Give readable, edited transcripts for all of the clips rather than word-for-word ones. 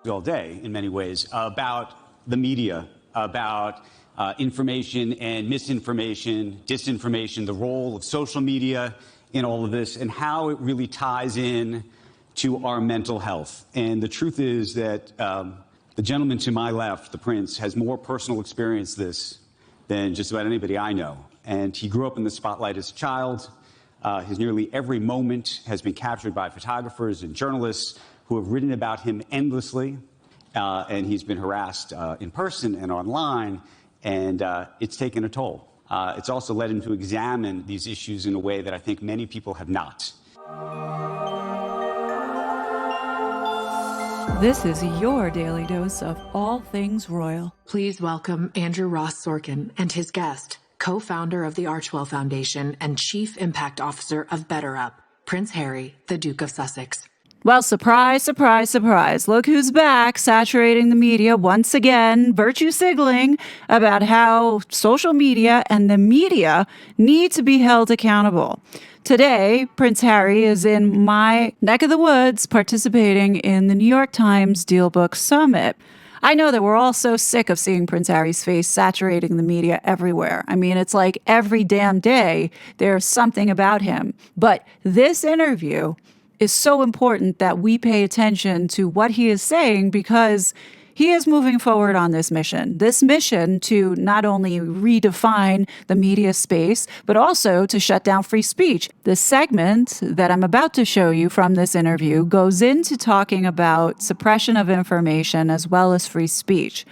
all day in many ways about the media, about information and misinformation, disinformation, the role of social media in all of this, and how it really ties in to our mental health. And the truth is that the gentleman to my left, the Prince, has more personal experience this than just about anybody I know. And he grew up in the spotlight as a child. His nearly every moment has been captured by photographers and journalists who have written about him endlessly. And he's been harassed in person and online, and it's taken a toll. It's also led him to examine these issues in a way that I think many people have not. This is your daily dose of all things royal. Please welcome Andrew Ross Sorkin and his guest, co-founder of the Archwell Foundation and Chief Impact Officer of BetterUp, Prince Harry, the Duke of Sussex. Well, surprise, surprise, surprise. Look who's back, saturating the media once again, virtue signaling about how social media and the media need to be held accountable. Today, Prince Harry is in my neck of the woods participating in the New York Times Dealbook Summit. I know that we're all so sick of seeing Prince Harry's face saturating the media everywhere. I mean, it's like every damn day there's something about him. But this interview is so important that we pay attention to what he is saying, because he is moving forward on this mission to not only redefine the media space, but also to shut down free speech. The segment that I'm about to show you from this interview goes into talking about suppression of information as well as free speech.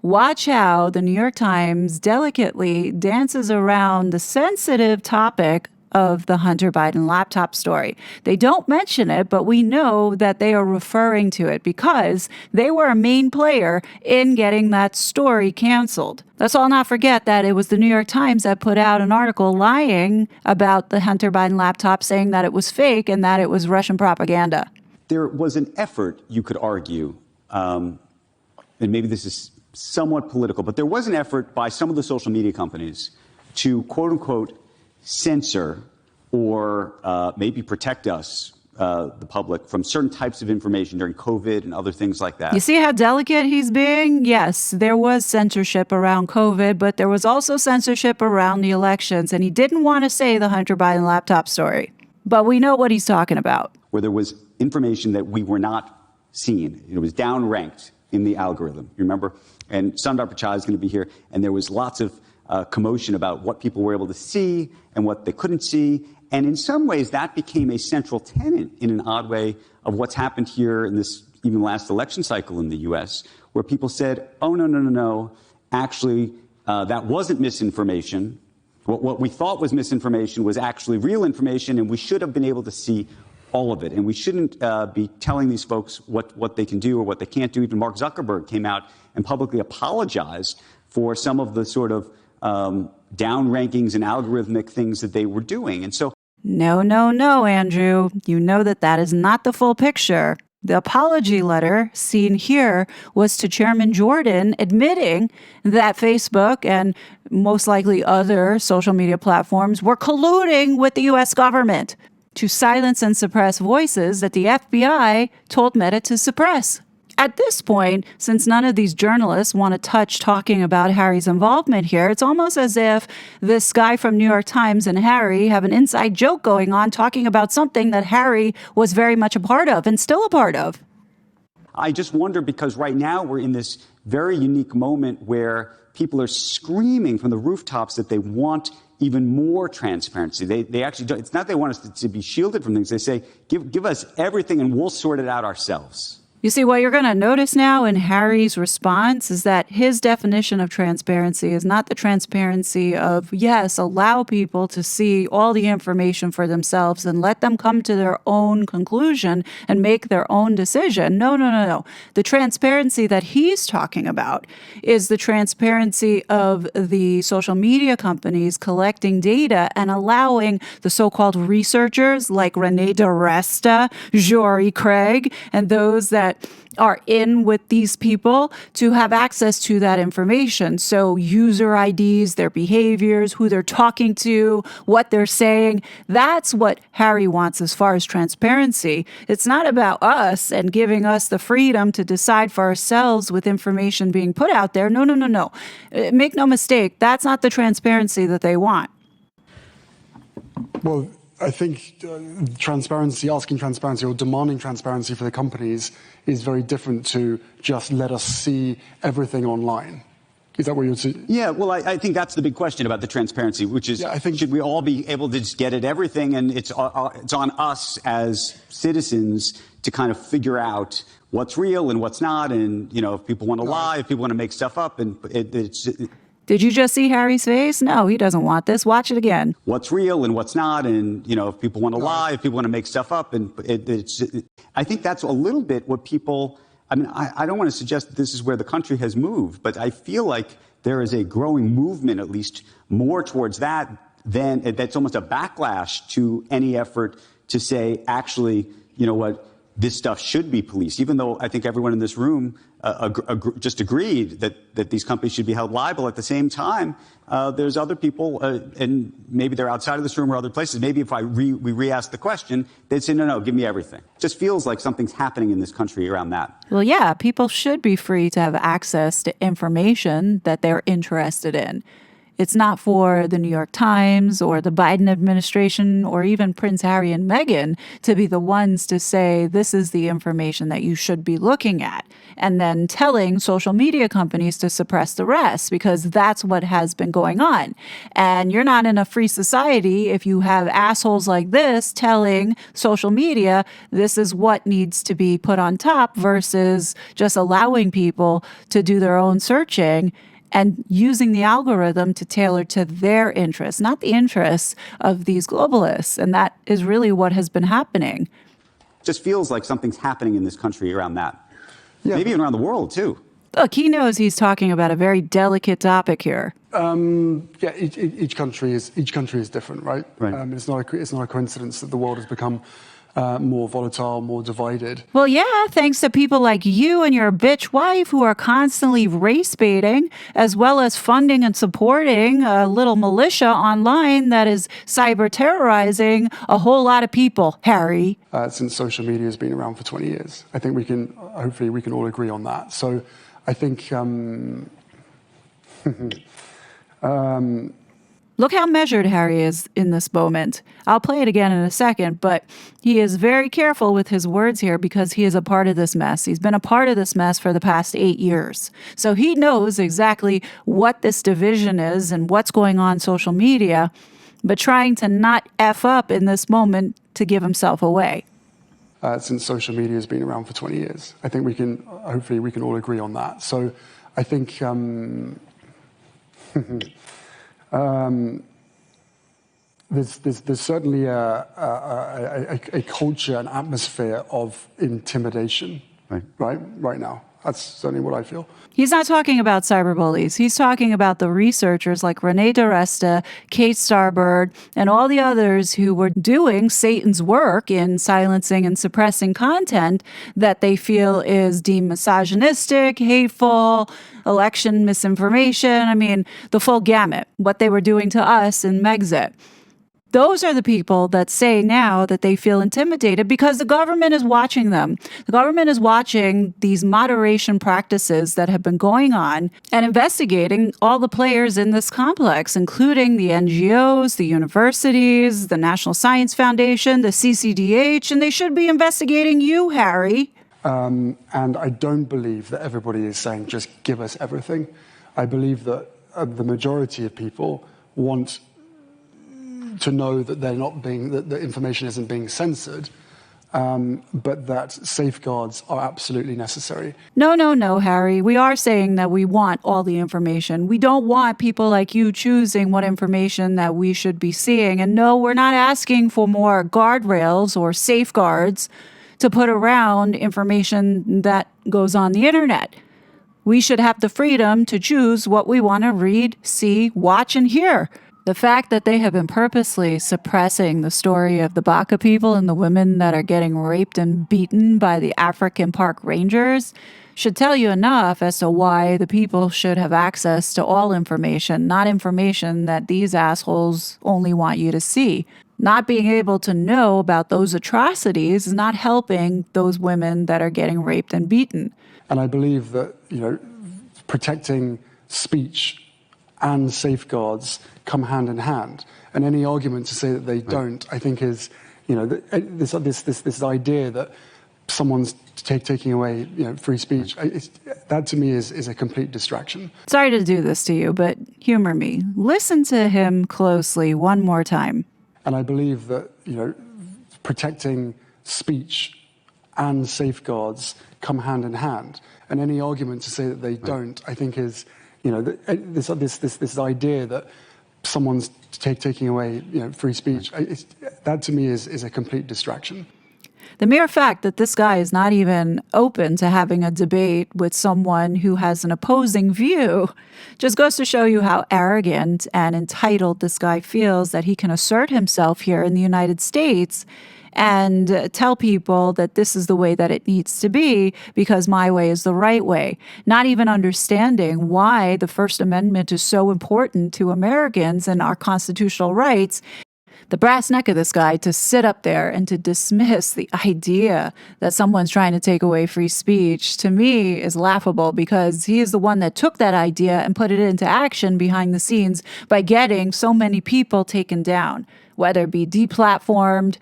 Watch how the New York Times delicately dances around the sensitive topic of the Hunter Biden laptop story. They don't mention it, but we know that they are referring to it because they were a main player in getting that story canceled. Let's all not forget that it was the New York Times that put out an article lying about the Hunter Biden laptop, saying that it was fake and that it was Russian propaganda. There was an effort, you could argue, and maybe this is somewhat political, but there was an effort by some of the social media companies to, quote unquote, censor or maybe protect us, the public, from certain types of information during COVID and other things like that. You see how delicate he's being? Yes, there was censorship around COVID, but there was also censorship around the elections, and he didn't want to say the Hunter Biden laptop story. But we know what he's talking about. Where there was information that we were not seeing. It was downranked in the algorithm, you remember? And Sundar Pichai is going to be here, and there was lots of commotion about what people were able to see and what they couldn't see. And in some ways, that became a central tenet in an odd way of what's happened here in this even last election cycle in the U.S., where people said, oh, no. Actually, that wasn't misinformation. What we thought was misinformation was actually real information, and we should have been able to see all of it. And we shouldn't be telling these folks what they can do or what they can't do. Even Mark Zuckerberg came out and publicly apologized for some of the sort of downrankings and algorithmic things that they were doing. And so, No, Andrew. You know that is not the full picture. The apology letter seen here was to Chairman Jordan admitting that Facebook and most likely other social media platforms were colluding with the U.S. government to silence and suppress voices that the FBI told Meta to suppress. At this point, since none of these journalists want to touch talking about Harry's involvement here, it's almost as if this guy from New York Times and Harry have an inside joke going on talking about something that Harry was very much a part of and still a part of. I just wonder, because right now we're in this very unique moment where people are screaming from the rooftops that they want even more transparency. They actually don't. It's not they want us to be shielded from things. They say, give us everything and we'll sort it out ourselves. You see, what you're going to notice now in Harry's response is that his definition of transparency is not the transparency of, yes, allow people to see all the information for themselves and let them come to their own conclusion and make their own decision. No. The transparency that he's talking about is the transparency of the social media companies collecting data and allowing the so-called researchers like Renee DiResta, Jory Craig, and those that that are in with these people to have access to that information. So user IDs, their behaviors, who they're talking to, what they're saying. That's what Harry wants as far as transparency. It's not about us and giving us the freedom to decide for ourselves with information being put out there. No, no, no, no. Make no mistake, that's not the transparency that they want. Well, I think transparency, asking transparency or demanding transparency for the companies is very different to just let us see everything online. Is that what you're saying? Yeah, well, I think that's the big question about the transparency, which is, should we all be able to just get at everything? And it's on us as citizens to kind of figure out what's real and what's not. And, you know, if people want to lie, if people want to make stuff up, and Did you just see Harry's face? No, he doesn't want this. Watch it again. What's real and what's not, and, you know, if people want to lie, if people want to make stuff up, and I think that's a little bit what people. I mean, I don't want to suggest that this is where the country has moved, but I feel like there is a growing movement, at least more towards that, that's almost a backlash to any effort to say, actually, you know what, this stuff should be policed, even though I think everyone in this room just agreed that these companies should be held liable. At the same time, there's other people, and maybe they're outside of this room or other places. Maybe if we re-ask the question, they'd say, no, give me everything. It just feels like something's happening in this country around that. Well, yeah, people should be free to have access to information that they're interested in. It's not for the New York Times or the Biden administration or even Prince Harry and Meghan to be the ones to say this is the information that you should be looking at and then telling social media companies to suppress the rest, because that's what has been going on. And you're not in a free society if you have assholes like this telling social media this is what needs to be put on top versus just allowing people to do their own searching and using the algorithm to tailor to their interests, not the interests of these globalists. And that is really what has been happening. It just feels like something's happening in this country around that. Yeah. Maybe even around the world, too. Look, he knows he's talking about a very delicate topic here. Yeah, each country is different, right? Right. It's not a coincidence that the world has become more volatile, more divided. Well, yeah, thanks to people like you and your bitch wife who are constantly race baiting, as well as funding and supporting a little militia online that is cyber terrorizing a whole lot of people, Harry. Since social media has been around for 20 years. I think hopefully we can all agree on that. So I think, Look how measured Harry is in this moment. I'll play it again in a second, but he is very careful with his words here because he is a part of this mess. He's been a part of this mess for the past 8 years. So he knows exactly what this division is and what's going on social media, but trying to not F up in this moment to give himself away. Since social media has been around for 20 years. I think hopefully we can all agree on that. So I think, there's certainly a culture, an atmosphere of intimidation right now. That's certainly what I feel. He's not talking about cyberbullies. He's talking about the researchers like Renee DiResta, Kate Starbird, and all the others who were doing Satan's work in silencing and suppressing content that they feel is deemed misogynistic, hateful, election misinformation. I mean, the full gamut, what they were doing to us in Megxit. Those are the people that say now that they feel intimidated because the government is watching them. The government is watching these moderation practices that have been going on and investigating all the players in this complex, including the NGOs, the universities, the National Science Foundation, the CCDH, and they should be investigating you, Harry. And I don't believe that everybody is saying, just give us everything. I believe that the majority of people want to know that that the information isn't being censored, but that safeguards are absolutely necessary. No, Harry. We are saying that we want all the information. We don't want people like you choosing what information that we should be seeing. And no, we're not asking for more guardrails or safeguards to put around information that goes on the internet. We should have the freedom to choose what we want to read, see, watch, and hear. The fact that they have been purposely suppressing the story of the Baka people and the women that are getting raped and beaten by the African park rangers should tell you enough as to why the people should have access to all information, not information that these assholes only want you to see. Not being able to know about those atrocities is not helping those women that are getting raped and beaten. And I believe that, protecting speech and safeguards come hand in hand. And any argument to say that they don't, I think is, this idea that someone's taking away, free speech, that to me is a complete distraction. Sorry to do this to you, but humor me. Listen to him closely one more time. And I believe that, protecting speech and safeguards come hand in hand. And any argument to say that they don't, I think is, this idea that someone's taking away, free speech, that to me is a complete distraction. The mere fact that this guy is not even open to having a debate with someone who has an opposing view just goes to show you how arrogant and entitled this guy feels that he can assert himself here in the United States and tell people that this is the way that it needs to be because my way is the right way. Not even understanding why the First Amendment is so important to Americans and our constitutional rights. The brass neck of this guy to sit up there and to dismiss the idea that someone's trying to take away free speech, to me, is laughable because he is the one that took that idea and put it into action behind the scenes by getting so many people taken down, whether it be deplatformed,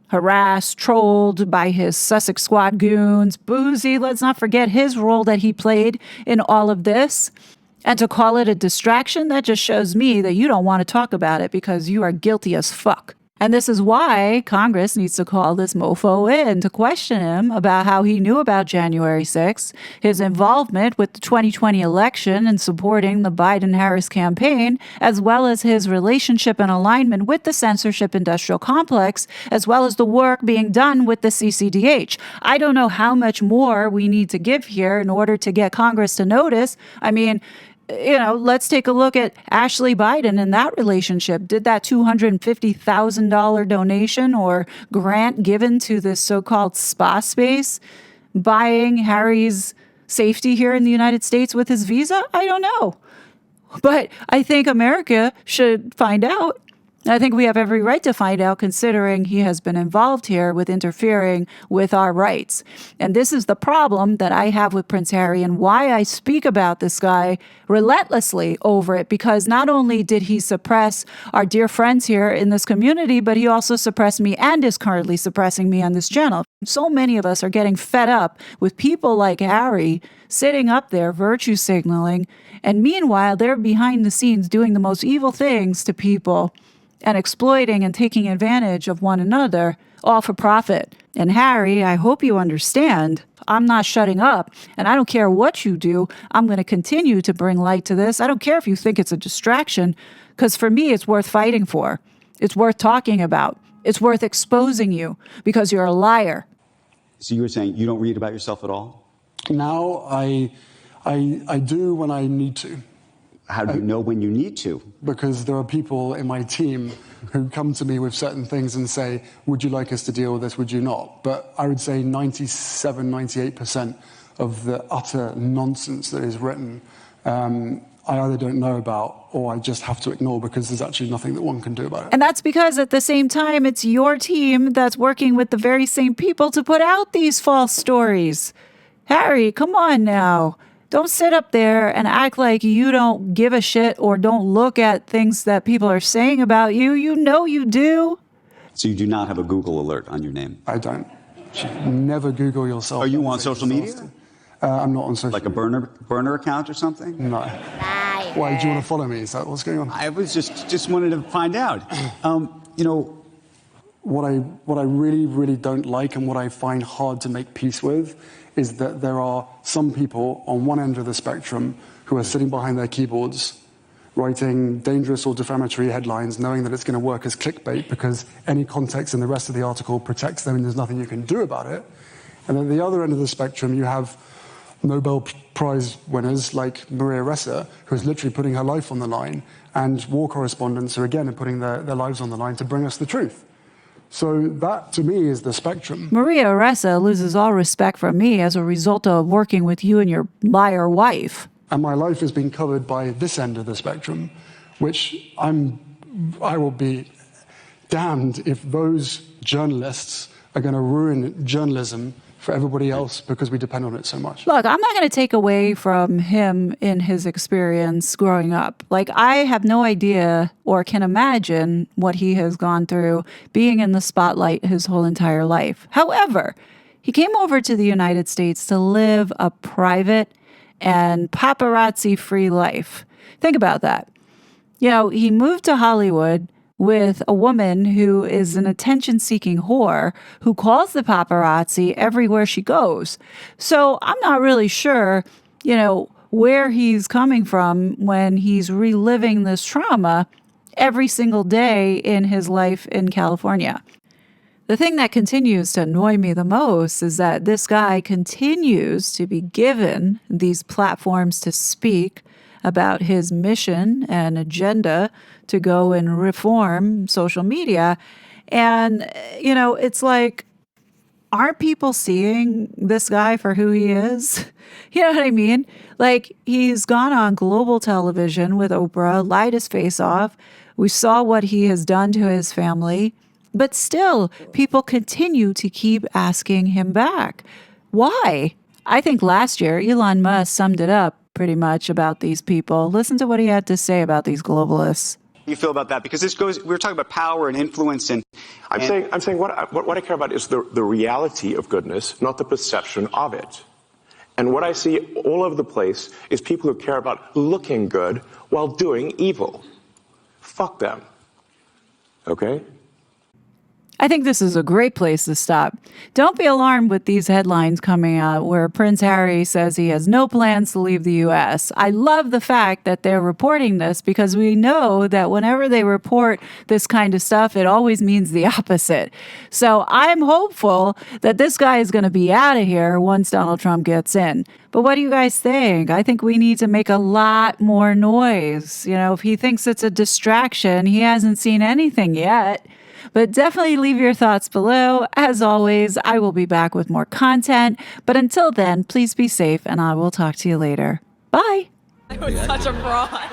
harassed, trolled by his Sussex Squad goons. Boozy, let's not forget his role that he played in all of this. And to call it a distraction, that just shows me that you don't want to talk about it because you are guilty as fuck. And this is why Congress needs to call this mofo in to question him about how he knew about January 6th, his involvement with the 2020 election and supporting the Biden-Harris campaign, as well as his relationship and alignment with the censorship industrial complex, as well as the work being done with the CCDH. I don't know how much more we need to give here in order to get Congress to notice. I mean, let's take a look at Ashley Biden and that relationship. Did that $250,000 donation or grant given to this so-called spa space buying Harry's safety here in the United States with his visa? I don't know. But I think America should find out. I think we have every right to find out, considering he has been involved here with interfering with our rights. And this is the problem that I have with Prince Harry and why I speak about this guy relentlessly over it, because not only did he suppress our dear friends here in this community, but he also suppressed me and is currently suppressing me on this channel. So many of us are getting fed up with people like Harry sitting up there virtue signaling, and meanwhile, they're behind the scenes doing the most evil things to people and exploiting and taking advantage of one another, all for profit. And Harry, I hope you understand, I'm not shutting up, and I don't care what you do. I'm going to continue to bring light to this. I don't care if you think it's a distraction, because for me, it's worth fighting for. It's worth talking about. It's worth exposing you, because you're a liar. So you were saying you don't read about yourself at all? Now I do when I need to. How do you know when you need to? Because there are people in my team who come to me with certain things and say, would you like us to deal with this, would you not? But I would say 97, 98% of the utter nonsense that is written, I either don't know about or I just have to ignore because there's actually nothing that one can do about it. And that's because at the same time, it's your team that's working with the very same people to put out these false stories. Harry, come on now. Don't sit up there and act like you don't give a shit or don't look at things that people are saying about you. You know you do. So you do not have a Google alert on your name? I don't. Never Google yourself. Are you on social media? I'm not on social media. Like a burner account or something? No. Why, do you want to follow me? Is that what's going on? I was just wanted to find out. What I really, really don't like and what I find hard to make peace with is that there are some people on one end of the spectrum who are sitting behind their keyboards writing dangerous or defamatory headlines knowing that it's going to work as clickbait because any context in the rest of the article protects them and there's nothing you can do about it. And at the other end of the spectrum, you have Nobel Prize winners like Maria Ressa, who is literally putting her life on the line, and war correspondents who, again, are putting their lives on the line to bring us the truth. So that, to me, is the spectrum. Maria Ressa loses all respect from me as a result of working with you and your liar wife. And my life has been covered by this end of the spectrum, which I will be damned if those journalists are going to ruin journalism for everybody else because we depend on it so much. Look, I'm not going to take away from him in his experience growing up. Like, I have no idea or can imagine what he has gone through being in the spotlight his whole entire life. However, he came over to the United States to live a private and paparazzi-free life. Think about that. You know, he moved to Hollywood with a woman who is an attention-seeking whore who calls the paparazzi everywhere she goes. So I'm not really sure, you know, where he's coming from when he's reliving this trauma every single day in his life in California. The thing that continues to annoy me the most is that this guy continues to be given these platforms to speak about his mission and agenda to go and reform social media. And, you know, it's like, aren't people seeing this guy for who he is? You know what I mean? Like, he's gone on global television with Oprah, lied his face off. We saw what he has done to his family. But still, people continue to keep asking him back. Why? I think last year, Elon Musk summed it up pretty much about these people. Listen to what he had to say about these globalists. You feel about that? Because this goes, we're talking about power and influence and... I'm saying what I care about is the reality of goodness, not the perception of it. And what I see all over the place is people who care about looking good while doing evil. Fuck them. Okay? I think this is a great place to stop. Don't be alarmed with these headlines coming out where Prince Harry says he has no plans to leave the U.S. I love the fact that they're reporting this because we know that whenever they report this kind of stuff, it always means the opposite. So I'm hopeful that this guy is going to be out of here once Donald Trump gets in. But what do you guys think? I think we need to make a lot more noise. You know, if he thinks it's a distraction, he hasn't seen anything yet. But definitely leave your thoughts below. As always, I will be back with more content. But until then, please be safe and I will talk to you later. Bye. I was such a fraud.